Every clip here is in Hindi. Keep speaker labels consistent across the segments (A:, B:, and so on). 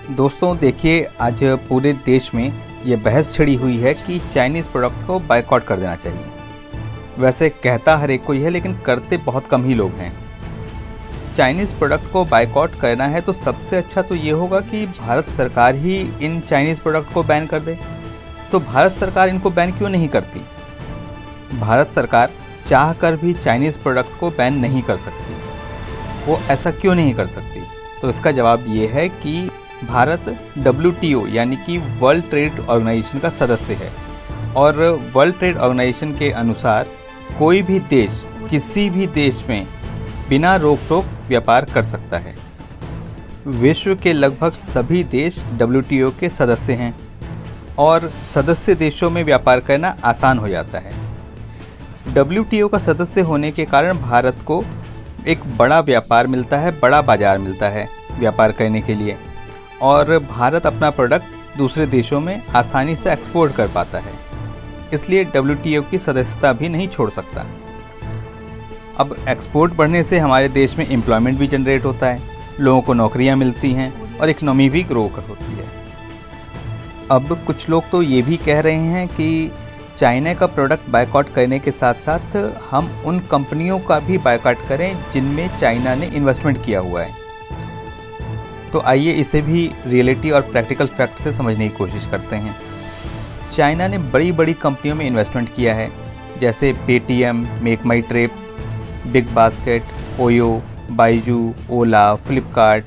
A: दोस्तों देखिए, आज पूरे देश में ये बहस छिड़ी हुई है कि चाइनीज़ प्रोडक्ट को बायकॉट कर देना चाहिए। वैसे कहता हर एक कोई है, लेकिन करते बहुत कम ही लोग हैं। चाइनीज़ प्रोडक्ट को बायकॉट करना है तो सबसे अच्छा तो ये होगा कि भारत सरकार ही इन चाइनीज़ प्रोडक्ट को बैन कर दे। तो भारत सरकार इनको बैन क्यों नहीं करती? भारत सरकार चाह कर भी चाइनीज़ प्रोडक्ट को बैन नहीं कर सकती। वो ऐसा क्यों नहीं कर सकती? तो इसका जवाब ये है कि भारत WTO यानी कि वर्ल्ड ट्रेड ऑर्गेनाइजेशन का सदस्य है, और वर्ल्ड ट्रेड ऑर्गेनाइजेशन के अनुसार कोई भी देश किसी भी देश में बिना रोक टोक व्यापार कर सकता है। विश्व के लगभग सभी देश WTO के सदस्य हैं और सदस्य देशों में व्यापार करना आसान हो जाता है। WTO का सदस्य होने के कारण भारत को एक बड़ा व्यापार मिलता है, बड़ा बाजार मिलता है व्यापार करने के लिए, और भारत अपना प्रोडक्ट दूसरे देशों में आसानी से एक्सपोर्ट कर पाता है। इसलिए WTO की सदस्यता भी नहीं छोड़ सकता। अब एक्सपोर्ट बढ़ने से हमारे देश में एम्प्लॉयमेंट भी जनरेट होता है, लोगों को नौकरियां मिलती हैं और इकनॉमी भी ग्रो होती है। अब कुछ लोग तो ये भी कह रहे हैं कि चाइना का प्रोडक्ट बायकॉट करने के साथ साथ हम उन कंपनियों का भी बायकॉट करें जिनमें चाइना ने इन्वेस्टमेंट किया हुआ है। तो आइए इसे भी रियलिटी और प्रैक्टिकल फैक्ट से समझने की कोशिश करते हैं। चाइना ने बड़ी बड़ी कंपनियों में इन्वेस्टमेंट किया है, जैसे Paytm, MakeMyTrip, BigBasket, OYO, Byju, Ola, Flipkart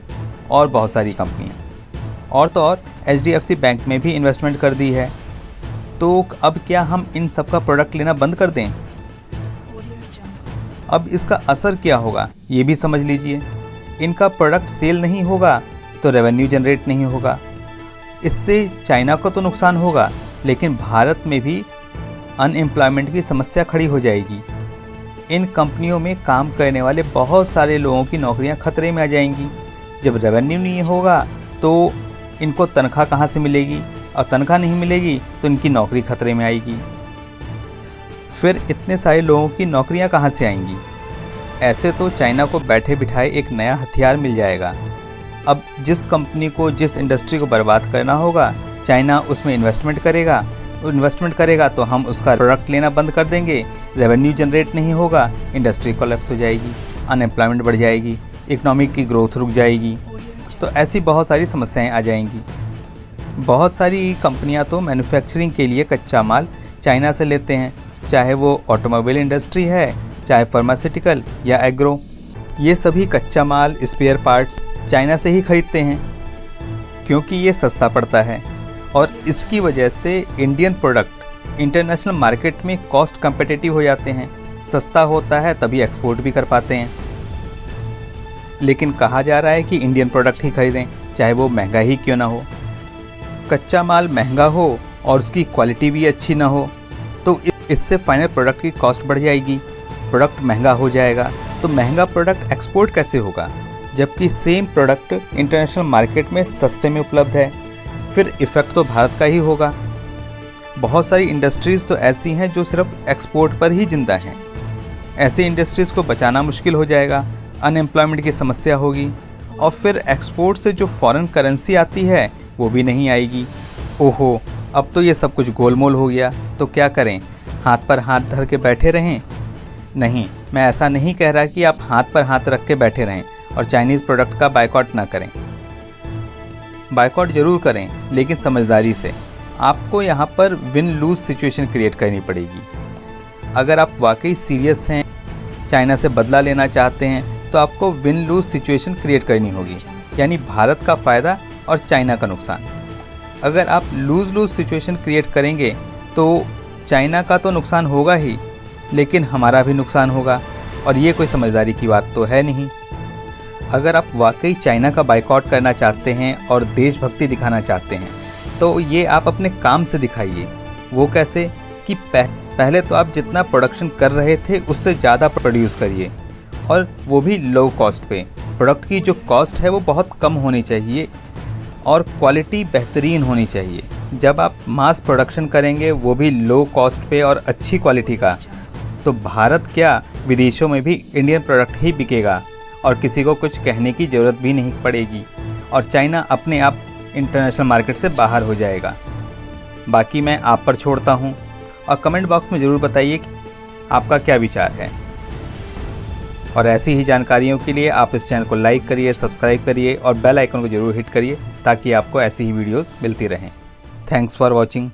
A: और बहुत सारी कंपनियां। और तो और HDFC बैंक में भी इन्वेस्टमेंट कर दी है। तो अब क्या हम इन सब का प्रोडक्ट लेना बंद कर दें? अब इसका असर क्या होगा ये भी समझ लीजिए। इनका प्रोडक्ट सेल नहीं होगा तो रेवेन्यू जनरेट नहीं होगा। इससे चाइना को तो नुकसान होगा, लेकिन भारत में भी अनएम्प्लॉयमेंट की समस्या खड़ी हो जाएगी। इन कंपनियों में काम करने वाले बहुत सारे लोगों की नौकरियां खतरे में आ जाएंगी। जब रेवेन्यू नहीं होगा तो इनको तनख्वाह कहाँ से मिलेगी, और तनख्वाह नहीं मिलेगी तो इनकी नौकरी खतरे में आएगी। फिर इतने सारे लोगों की नौकरियां कहाँ से आएंगी? ऐसे तो चाइना को बैठे बिठाए एक नया हथियार मिल जाएगा। अब जिस कंपनी को, जिस इंडस्ट्री को बर्बाद करना होगा, चाइना उसमें इन्वेस्टमेंट करेगा तो हम उसका प्रोडक्ट लेना बंद कर देंगे, रेवेन्यू जनरेट नहीं होगा, इंडस्ट्री कोलैप्स हो जाएगी, अनएम्प्लॉयमेंट बढ़ जाएगी, इकोनॉमिक की ग्रोथ रुक जाएगी। तो ऐसी बहुत सारी समस्याएं आ जाएंगी। बहुत सारी कंपनियां तो मैन्युफैक्चरिंग के लिए कच्चा माल चाइना से लेते हैं, चाहे वो ऑटोमोबाइल इंडस्ट्री है, चाहे फार्मास्यूटिकल या एग्रो। ये सभी कच्चा माल, स्पेयर पार्ट्स चाइना से ही खरीदते हैं, क्योंकि ये सस्ता पड़ता है, और इसकी वजह से इंडियन प्रोडक्ट इंटरनेशनल मार्केट में कॉस्ट कम्पिटिटिव हो जाते हैं। सस्ता होता है तभी एक्सपोर्ट भी कर पाते हैं। लेकिन कहा जा रहा है कि इंडियन प्रोडक्ट ही खरीदें, चाहे वो महंगा ही क्यों ना हो। कच्चा माल महंगा हो और उसकी क्वालिटी भी अच्छी ना हो तो इससे फाइनल प्रोडक्ट की कॉस्ट बढ़ जाएगी, प्रोडक्ट महंगा हो जाएगा। तो महंगा प्रोडक्ट एक्सपोर्ट कैसे होगा, जबकि सेम प्रोडक्ट इंटरनेशनल मार्केट में सस्ते में उपलब्ध है? फिर इफ़ेक्ट तो भारत का ही होगा। बहुत सारी इंडस्ट्रीज़ तो ऐसी हैं जो सिर्फ एक्सपोर्ट पर ही जिंदा हैं। ऐसी इंडस्ट्रीज़ को बचाना मुश्किल हो जाएगा, अनएम्प्लॉयमेंट की समस्या होगी, और फिर एक्सपोर्ट से जो फॉरेन करेंसी आती है वो भी नहीं आएगी। ओहो, अब तो ये सब कुछ गोलमोल हो गया। तो क्या करें, हाथ पर हाथ धर के बैठे रहें? नहीं, मैं ऐसा नहीं कह रहा कि आप हाथ पर हाथ रख के बैठे रहें और चाइनीज़ प्रोडक्ट का बायकॉट ना करें। बायकॉट ज़रूर करें, लेकिन समझदारी से। आपको यहाँ पर विन लूज सिचुएशन क्रिएट करनी पड़ेगी। अगर आप वाकई सीरियस हैं, चाइना से बदला लेना चाहते हैं, तो आपको विन लूज सिचुएशन क्रिएट करनी होगी, यानी भारत का फ़ायदा और चाइना का नुकसान। अगर आप लूज़ सिचुएशन क्रिएट करेंगे तो चाइना का तो नुकसान होगा ही, लेकिन हमारा भी नुकसान होगा, और ये कोई समझदारी की बात तो है नहीं। अगर आप वाकई चाइना का बायकॉट करना चाहते हैं और देशभक्ति दिखाना चाहते हैं, तो ये आप अपने काम से दिखाइए। वो कैसे कि पहले तो आप जितना प्रोडक्शन कर रहे थे उससे ज़्यादा प्रोड्यूस करिए, और वो भी लो कॉस्ट पे। प्रोडक्ट की जो कॉस्ट है वो बहुत कम होनी चाहिए और क्वालिटी बेहतरीन होनी चाहिए। जब आप मास प्रोडक्शन करेंगे वो भी लो कॉस्ट पे और अच्छी क्वालिटी का, तो भारत क्या, विदेशों में भी इंडियन प्रोडक्ट ही बिकेगा और किसी को कुछ कहने की ज़रूरत भी नहीं पड़ेगी। और चाइना अपने आप इंटरनेशनल मार्केट से बाहर हो जाएगा। बाकी मैं आप पर छोड़ता हूँ और कमेंट बॉक्स में ज़रूर बताइए कि आपका क्या विचार है। और ऐसी ही जानकारियों के लिए आप इस चैनल को लाइक करिए, सब्सक्राइब करिए और बेल आइकन को ज़रूर हिट करिए ताकि आपको ऐसी ही वीडियोस मिलती रहें। Thanks for watching.